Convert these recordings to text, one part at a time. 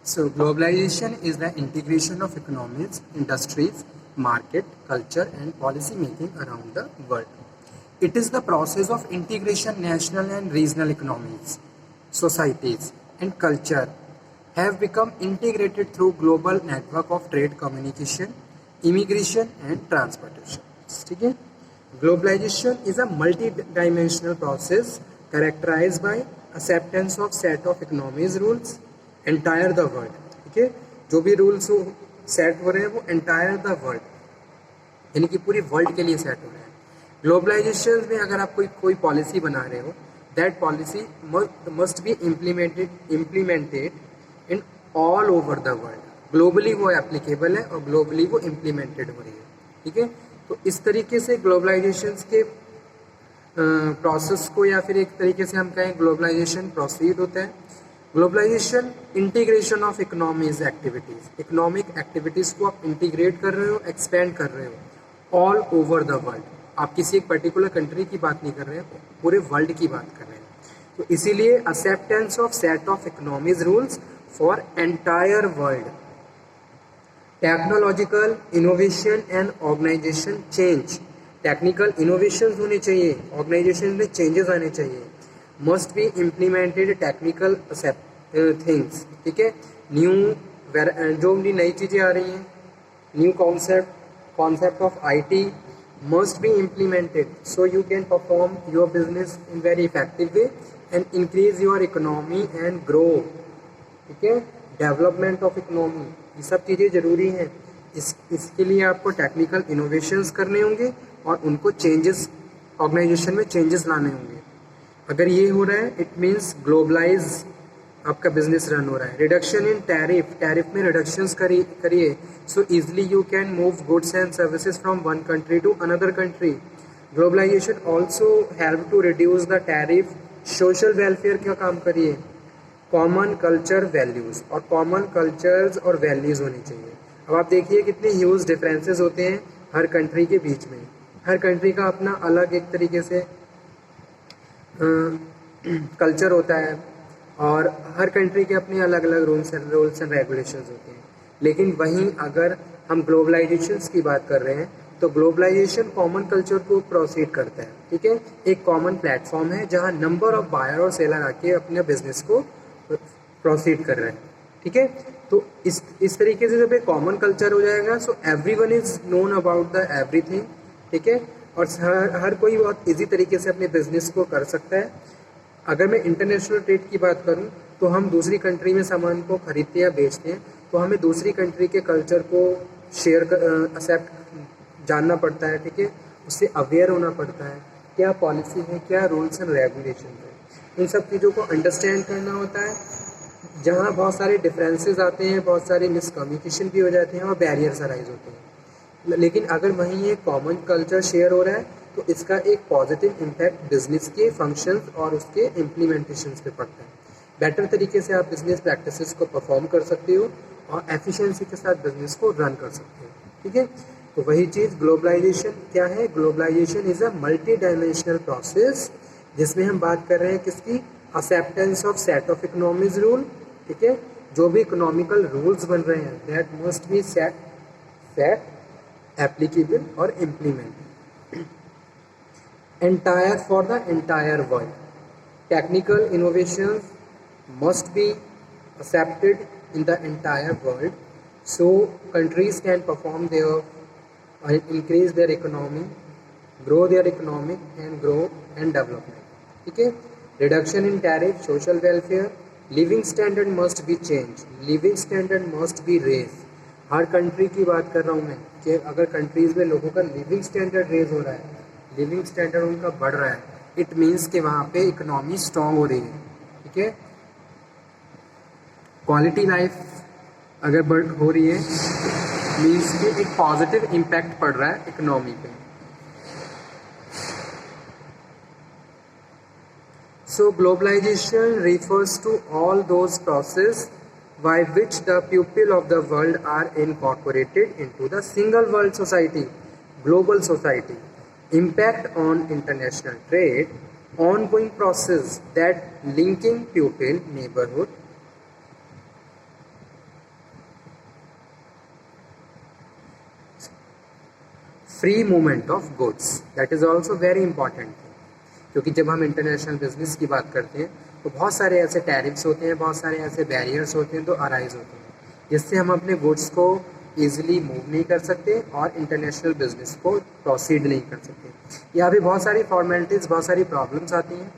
So globalization is the integration of economies, industries, market, culture and policy making around the world. It is the process of integration national and regional economies, societies and culture have become integrated through global network of trade communication, immigration and transportation. ठीक है? Globalization is a multi-dimensional process characterized by acceptance of set of economies rules entire the world. ठीक है, जो भी rules set हो रहे हैं वो एंटायर द वर्ल्ड यानी कि पूरी वर्ल्ड के लिए सेट हो रहे हैं. ग्लोबलाइजेशन में अगर आप कोई पॉलिसी बना रहे हो, that policy must be implemented in all over the world. Globally वो एप्लीकेबल है और ग्लोबली वो इम्प्लीमेंटेड हो रही है. ठीक है, तो इस तरीके से ग्लोबलाइजेशन के प्रोसेस को या फिर एक तरीके से हम कहें ग्लोबलाइजेशन प्रोसीड होता है. Globalisation integration of economies activities, economic activities को आप इंटीग्रेट कर रहे हो, एक्सपेंड कर रहे हो ऑल ओवर द वर्ल्ड. आप किसी एक पर्टिकुलर कंट्री की बात नहीं कर रहे हैं, पूरे वर्ल्ड की बात कर रहे हैं. तो इसीलिए acceptance of set of economies rules for entire world. Technological innovation and organisation change, technical innovation होने चाहिए, ऑर्गेनाइजेशन में चेंजेस आने चाहिए. Must be implemented technical things. ठीक है, न्यू जो भी नई चीज़ें आ रही हैं, new concept of IT must be implemented so you can perform your business in very effective way and increase your economy and grow. ठीक है, डेवलपमेंट ऑफ इकोनॉमी, ये सब चीज़ें ज़रूरी हैं. इसके लिए आपको टेक्निकल इनोवेशंस करने होंगे और उनको चेंजेस, ऑर्गेनाइजेशन में चेंजेस लाने होंगे. अगर ये हो रहा है इट मीन्स ग्लोबलाइज आपका बिजनेस रन हो रहा है. रिडक्शन इन टैरिफ में रिडक्शंस करिए so easily you can move goods and services from one country to another country. Globalisation also help to reduce the tariff. Social welfare का काम करिए. Common culture values, और common cultures और values होनी चाहिए. अब आप देखिए कितने ह्यूज डिफरेंसेस होते हैं हर कंट्री के बीच में. हर कंट्री का अपना अलग एक तरीके से कल्चर होता है और हर कंट्री के अपने अलग अलग रूल्स एंड रेगुलेशंस होते हैं. लेकिन वहीं अगर हम ग्लोबलाइजेशन की बात कर रहे हैं तो ग्लोबलाइजेशन कॉमन कल्चर को प्रोसीड करता है. ठीक है, एक कॉमन प्लेटफॉर्म है जहां नंबर ऑफ बायर और सेलर आके अपने बिजनेस को प्रोसीड कर रहे हैं. ठीक है, तो इस तरीके से जब एक कॉमन कल्चर हो जाएगा so everyone is known about the everything. ठीक है, और हर कोई बहुत इजी तरीके से अपने बिजनेस को कर सकता है. अगर मैं इंटरनेशनल ट्रेड की बात करूं तो हम दूसरी कंट्री में सामान को खरीदते या बेचते हैं तो हमें दूसरी कंट्री के कल्चर को शेयर एक्सेप्ट जानना पड़ता है. ठीक है, उससे अवेयर होना पड़ता है, क्या पॉलिसी है, क्या रूल्स एंड रेगुलेशन है, इन सब चीज़ों को अंडरस्टैंड करना होता है. जहाँ बहुत सारे डिफरेंसेस आते हैं, बहुत सारे मिसकम्युनिकेशन भी हो जाते हैं और बैरियर्स अराइज होते हैं. लेकिन अगर वहीं ये कॉमन कल्चर शेयर हो रहा है तो इसका एक पॉजिटिव इम्पैक्ट बिजनेस के फंक्शंस और उसके इम्प्लीमेंटेशंस पे पड़ता है. बेटर तरीके से आप बिजनेस प्रैक्टिसेस को परफॉर्म कर सकते हो और एफिशिएंसी के साथ बिजनेस को रन कर सकते हो. ठीक है, तो वही चीज़ ग्लोबलाइजेशन क्या है. Globalisation is a multi dimensional process जिसमें हम बात कर रहे हैं किसकी, acceptance of set of economies rule. ठीक है, जो भी इकोनॉमिकल रूल्स बन रहे हैं that must be set applicable or implemented entire for the entire world. Technical innovations must be accepted in the entire world so countries can perform their increase their economy, grow their economic and grow and development. ठीक है, reduction in tariff, social welfare, living standard must be changed, living standard must be raised. Her country की बात कर रहा हूँ मैं कि अगर कंट्रीज़ में लोगों का लिविंग स्टैंडर्ड रेज हो रहा है, लिविंग स्टैंडर्ड उनका बढ़ रहा है, इट मीन्स कि वहाँ पे इकोनॉमी स्ट्रॉन्ग हो रही है. ठीक है, क्वालिटी लाइफ अगर बढ़ हो रही है मीन्स कि एक पॉजिटिव इम्पैक्ट पड़ रहा है इकोनॉमी पे. So globalization refers to all those process by which the people of the world are incorporated into the single world society, global society. Impact on international trade, ongoing process that linking people, neighborhood, free movement of goods, that is also very important, क्योंकि जब हम international business की बात करते हैं तो बहुत सारे ऐसे टैरिफ्स होते हैं, बहुत सारे ऐसे बैरियर्स होते हैं तो अराइज होते हैं, जिससे हम अपने गुड्स को ईजिली मूव नहीं कर सकते और इंटरनेशनल बिजनेस को प्रोसीड नहीं कर सकते। यहाँ भी बहुत सारी फॉर्मेलिटीज़, बहुत सारी प्रॉब्लम्स आती हैं,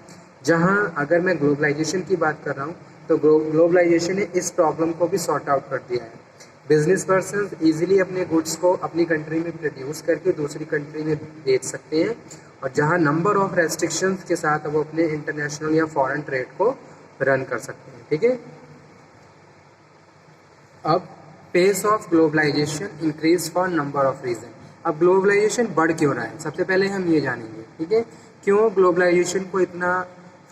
जहाँ अगर मैं ग्लोबलाइजेशन की बात कर रहा हूँ तो ग्लोबलाइजेशन ने इस प्रॉब्लम को भी सॉर्ट आउट कर दिया है। बिजनेस पर्सन ईजिली अपने गुड्स को अपनी कंट्री में प्रोड्यूस करके दूसरी कंट्री में बेच सकते हैं, और जहाँ नंबर ऑफ रेस्ट्रिक्शंस के साथ वो अपने इंटरनेशनल या फॉरेन ट्रेड को रन कर सकते हैं। ठीक है, अब pace of globalisation increase for number of reason. अब ग्लोबलाइजेशन बढ़ क्यों रहा है, सबसे पहले हम ये जानेंगे। ठीक है, क्यों ग्लोबलाइजेशन को इतना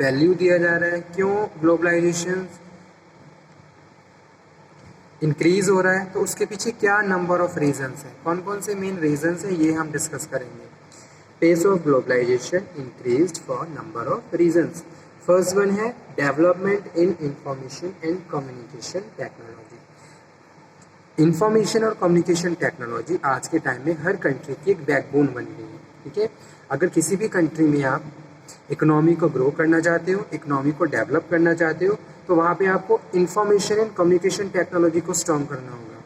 वैल्यू दिया जा रहा है, क्यों ग्लोबलाइजेशन इंक्रीज हो रहा है, तो उसके पीछे क्या नंबर ऑफ रीजन्स हैं, कौन कौन से मेन रीजन्स हैं, ये हम डिस्कस करेंगे। Pace of globalization increased for number of reasons. First one है development in information and communication technology. Information और कम्युनिकेशन टेक्नोलॉजी आज के टाइम में हर कंट्री की एक बैकबोन बन गई है। ठीक है, अगर किसी भी कंट्री में आप इकोनॉमी को ग्रो करना चाहते हो, इकोनॉमी को डेवलप करना चाहते हो, तो वहाँ पे आपको इंफॉर्मेशन एंड कम्युनिकेशन टेक्नोलॉजी को स्ट्रॉन्ग करना होगा,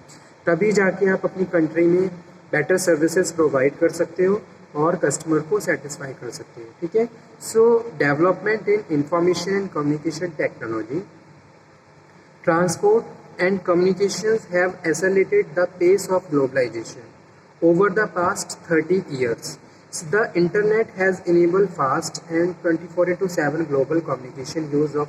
तभी जाके आप अपनी कंट्री में बेटर सर्विसेज प्रोवाइड कर सकते हो और कस्टमर को सेटिस्फाई कर सकते हो। ठीक है, सो development in information and communication technology, transport and communications have accelerated the pace of globalization over the past 30 years. So the internet has enabled fast and 24/7 global communication. Use of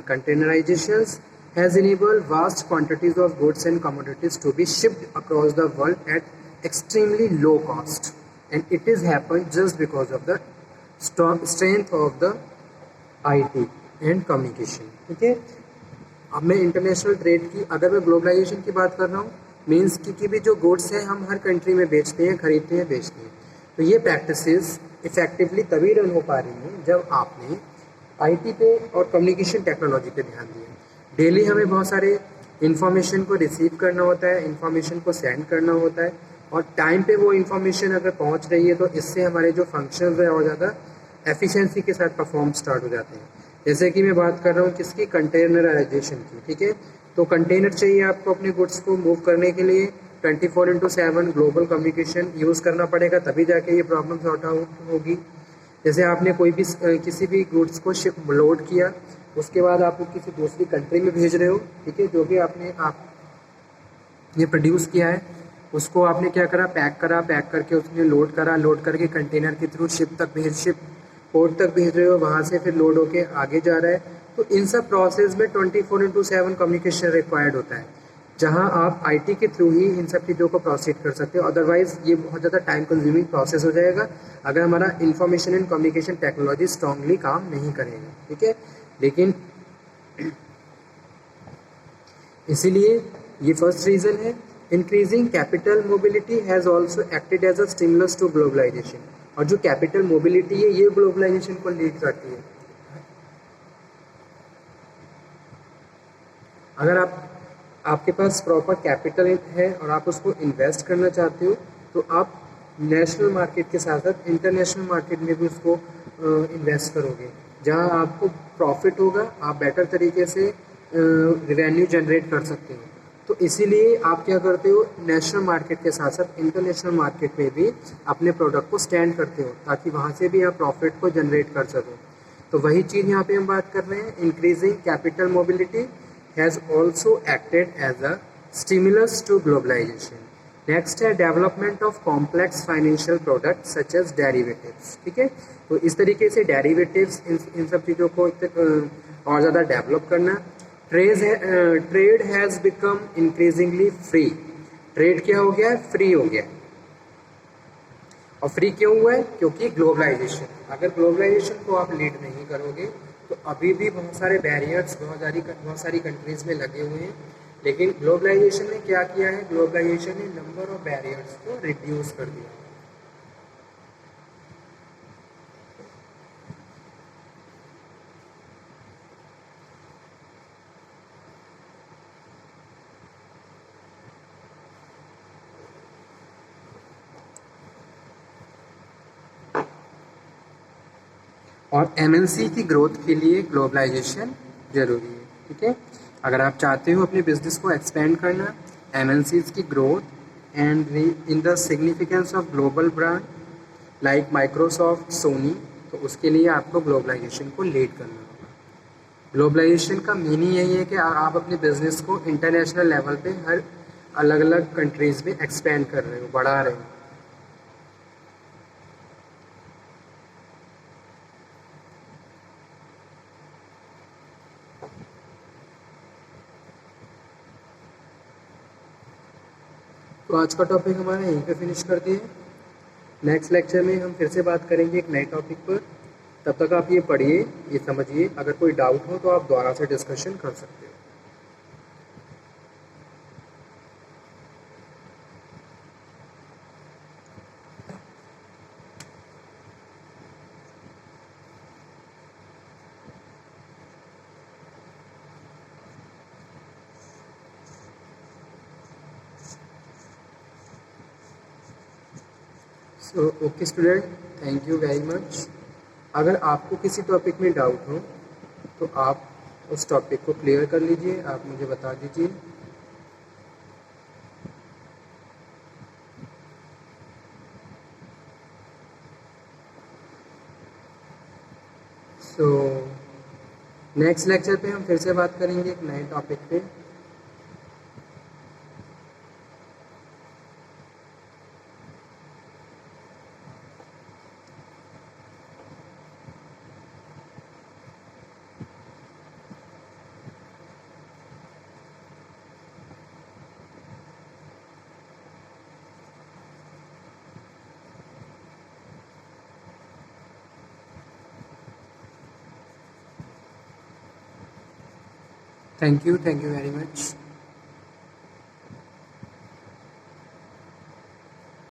containerizations has enabled vast quantities of goods and commodities to be shipped across the world at extremely low cost, and it has happened just because of the strength of the IT and communication. ठीक है, अब मैं international trade की, अगर मैं globalisation की बात कर रहा हूँ, मीन्स कि भी जो गुड्स हैं हम हर कंट्री में बेचते हैं, खरीदते हैं, बेचते हैं, तो ये प्रैक्टिसेस इफेक्टिवली तभी रन हो पा रही हैं जब आपने आईटी पे और कम्युनिकेशन टेक्नोलॉजी पे ध्यान दिया। डेली हमें बहुत सारे इन्फॉर्मेशन को रिसीव करना होता है, इन्फॉर्मेशन को सेंड करना होता है, और टाइम पे वो इन्फॉर्मेशन अगर पहुंच रही है तो इससे हमारे जो फंक्शंस है और ज़्यादा एफिशिएंसी के साथ परफॉर्म स्टार्ट हो जाते हैं। जैसे कि मैं बात कर रहा हूँ किसकी, कंटेनराइजेशन की। ठीक है, तो कंटेनर चाहिए आपको अपने गुड्स को मूव करने के लिए, 24/7 ग्लोबल कम्युनिकेशन यूज़ करना पड़ेगा, तभी जाके ये प्रॉब्लम सॉर्ट आउट होगी। जैसे आपने कोई भी किसी भी गुड्स को शिप लोड किया, उसके बाद आप किसी दूसरी कंट्री में भेज रहे हो। ठीक है, जो भी आपने ये प्रोड्यूस किया है उसको आपने क्या करा, पैक करा, पैक करके उसने लोड करा, लोड करके कंटेनर के थ्रू शिप पोर्ट तक भेज रहे हो, वहाँ से फिर लोड होके आगे जा रहा है। तो इन सब प्रोसेस में 24/7 कम्युनिकेशन रिक्वायर्ड होता है, जहाँ आप आईटी के थ्रू ही इन सब चीज़ों को प्रोसीड कर सकते हो। अदरवाइज ये बहुत ज़्यादा टाइम कंज्यूमिंग प्रोसेस हो जाएगा अगर हमारा information and communication technology strongly काम नहीं करेगा। ठीक है, लेकिन इसीलिए ये फर्स्ट रीज़न है। Increasing capital mobility has also acted as a stimulus to globalisation, और जो कैपिटल मोबिलिटी है ये ग्लोबलाइजेशन को लीड करती है। अगर आपके पास प्रॉपर कैपिटल है और आप उसको इन्वेस्ट करना चाहते हो, तो आप नेशनल मार्केट के साथ साथ इंटरनेशनल मार्केट में भी उसको इन्वेस्ट करोगे, जहां आपको प्रॉफिट होगा, आप बेटर तरीके से रेवेन्यू जनरेट कर सकते हो। तो इसीलिए आप क्या करते हो, नेशनल मार्केट के साथ साथ इंटरनेशनल मार्केट में भी अपने प्रोडक्ट को स्टैंड करते हो, ताकि वहाँ से भी आप प्रॉफिट को जनरेट कर सको। तो वही चीज़ यहाँ पे हम बात कर रहे हैं। Increasing capital mobility has also acted as a stimulus to globalization. Next है development of complex financial product such as derivatives. ठीक है, तो इस तरीके से डेरिवेटिव्स इन सब चीज़ों को और ज़्यादा डेवलप करना। Trade has become increasingly free. Trade क्या हो गया है, फ्री हो गया। और फ्री क्यों हुआ है, क्योंकि ग्लोबलाइजेशन। अगर ग्लोबलाइजेशन को आप लीड नहीं करोगे तो अभी भी बहुत सारे बैरियर्स बहुत सारी कंट्रीज में लगे हुए हैं। लेकिन ग्लोबलाइजेशन ने क्या किया है, ग्लोबलाइजेशन ने नंबर ऑफ बैरियर्स को रिड्यूस कर दिया। और एमएनसी की ग्रोथ के लिए ग्लोबलाइजेशन जरूरी है, ठीक है। अगर आप चाहते हो अपने बिजनेस को एक्सपेंड करना, एमएनसीज की growth and in the significance of global brand like Microsoft, Sony, तो उसके लिए आपको ग्लोबलाइजेशन को लीड करना होगा। ग्लोबलाइजेशन का मीनिंग यही है कि आप अपने बिजनेस को इंटरनेशनल लेवल पे हर अलग अलग कंट्रीज में एक्सपेंड कर रहे हो, बढ़ा रहे हो। तो आज का टॉपिक हमारा यहीं पे फिनिश करते हैं। नेक्स्ट लेक्चर में हम फिर से बात करेंगे एक नए टॉपिक पर। तब तक आप ये पढ़िए, ये समझिए, अगर कोई डाउट हो तो आप दोबारा से डिस्कशन कर सकते हो। So okay student, thank you very much. अगर आपको किसी टॉपिक में डाउट हो तो आप उस टॉपिक को क्लियर कर लीजिए, आप मुझे बता दीजिए। सो नेक्स्ट लेक्चर पे हम फिर से बात करेंगे एक नए टॉपिक पे। Thank you very much.